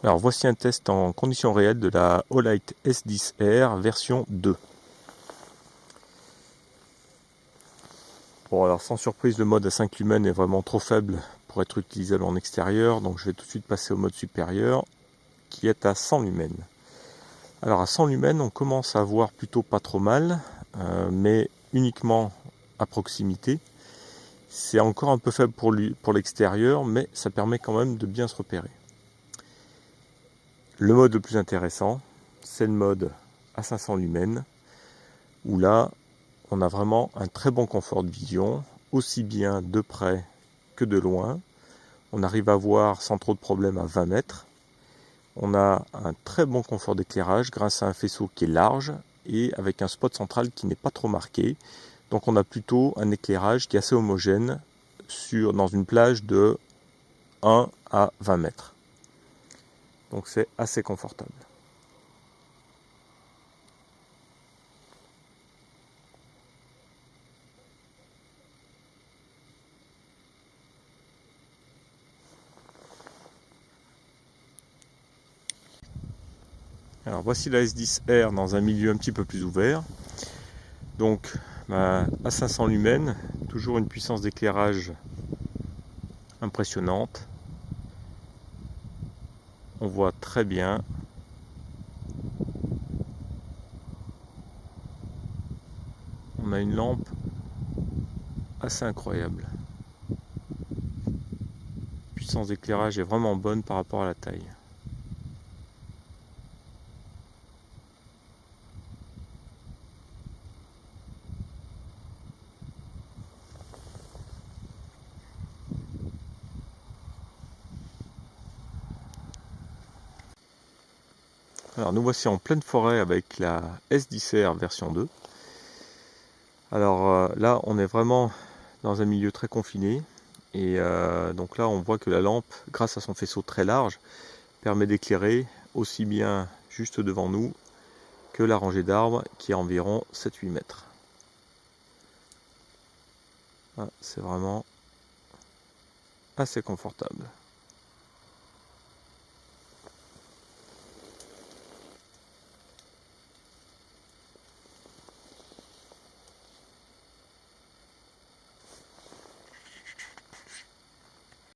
Alors voici un test en conditions réelles de la Olight S10R version 2. Bon, alors sans surprise, le mode à 5 lumens est vraiment trop faible pour être utilisable en extérieur, donc je vais tout de suite passer au mode supérieur qui est à 100 lumens. Alors à 100 lumens, on commence à voir plutôt pas trop mal, mais uniquement à proximité. C'est encore un peu faible pour l'extérieur, mais ça permet quand même de bien se repérer. Le mode le plus intéressant, c'est le mode à 500 lumens, où là, on a vraiment un très bon confort de vision, aussi bien de près que de loin. On arrive à voir sans trop de problèmes à 20 mètres. On a un très bon confort d'éclairage grâce à un faisceau qui est large et avec un spot central qui n'est pas trop marqué. Donc on a plutôt un éclairage qui est assez homogène dans une plage de 1 à 20 mètres. Donc c'est assez confortable. Alors voici la S10R dans un milieu un petit peu plus ouvert. Donc à 500 lumens, toujours une puissance d'éclairage impressionnante. On voit très bien. On a une lampe assez incroyable. La puissance d'éclairage est vraiment bonne par rapport à la taille. Alors nous voici en pleine forêt avec la S10R version 2. Alors là on est vraiment dans un milieu très confiné et donc là on voit que la lampe, grâce à son faisceau très large, permet d'éclairer aussi bien juste devant nous que la rangée d'arbres qui est environ 7-8 mètres. Ah, c'est vraiment assez confortable.